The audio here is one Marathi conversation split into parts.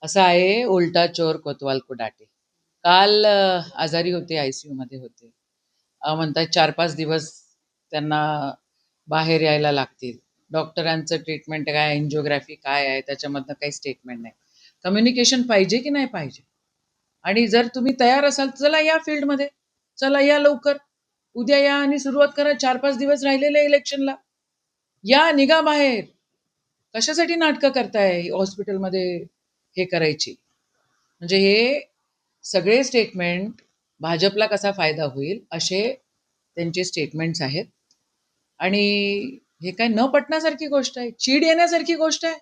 असा आहे उलटा चोर कोतवाल को डाटे. काल आजारी होते, आयसीयू मध्ये होते. म्हणतात 4-5 दिवस त्यांना बाहेर यायला लागतील. डॉक्टरांचं ट्रीटमेंट काय, एन्जिओग्राफी काय आहे, त्याच्यामधनं काही स्टेटमेंट नाही. कम्युनिकेशन पाहिजे की नाही पाहिजे? आणि जर तुम्ही तयार असाल, चला या फील्डमध्ये, चला या लवकर. उद्या या आणि सुरुवात करा. 4-5 दिवस राहिलेले इलेक्शनला. या, निघा बाहेर. कशासाठी नाटकं करताय हॉस्पिटलमध्ये हे करायची? म्हणजे हे सगळे स्टेटमेंट भाजपला कसा फायदा होईल असे त्यांचे स्टेटमेंट्स आहेत. आणि हे काय न पटण्यासारखी गोष्ट आहे, चीड येण्यासारखी गोष्ट आहे.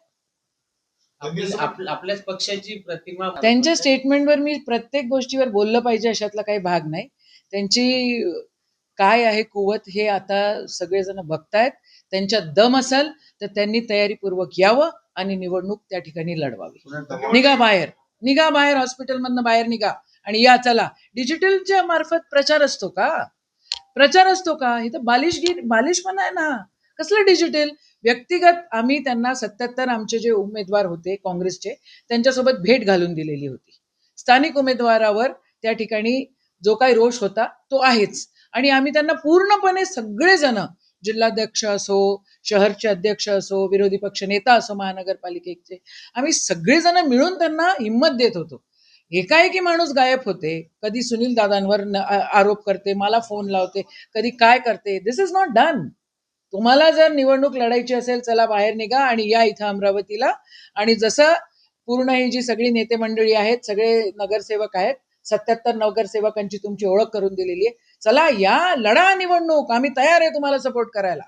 आपल्याच पक्षाची प्रतिमा त्यांच्या स्टेटमेंटवर मी प्रत्येक गोष्टीवर बोललं पाहिजे अशातला काही भाग नाही. त्यांची काय आहे कुवत हे आता सगळेजण बघतायत. त्यांच्यात दम असेल तर त्यांनी तयारीपूर्वक यावं आणि निवडणूक त्या ठिकाणी लढवावी. निघा बाहेर, निघा बाहेर, हॉस्पिटलमधनं बाहेर निघा आणि या, चला. डिजिटलच्या मार्फत प्रचार असतो का? प्रचार असतो का? इथं बालिशपणा आहे ना. कसलं डिजिटल? व्यक्तिगत आम्ही त्यांना 77 आमचे जे उमेदवार होते काँग्रेसचे, त्यांच्यासोबत भेट घालून दिलेली होती. स्थानिक उमेदवारावर त्या ठिकाणी जो काही रोष होता तो आहेच. आणि आम्ही त्यांना पूर्णपणे सगळेजण, जिल्हाध्यक्ष असो, शहरचे अध्यक्ष असो, विरोधी पक्ष नेता असो महानगरपालिकेचे, आम्ही सगळेजण मिळून त्यांना हिंमत देत होतो. एकाएकी माणूस गायब होते, कधी सुनील दादांवर आरोप करते, मला फोन लावते, कधी काय करते. दिस इज नॉट डन. तुम्हाला जर निवडणूक लढायची असेल, चला बाहेर निघा आणि या इथं अमरावतीला. आणि जसं पूर्ण ही जी सगळी नेते मंडळी आहेत, सगळे नगरसेवक आहेत, 77 नगरसेवकांची तुमची ओळख करून दिलेली आहे. चला या, लढा निवडणूक, आम्ही तयार आहे तुम्हाला सपोर्ट करायला.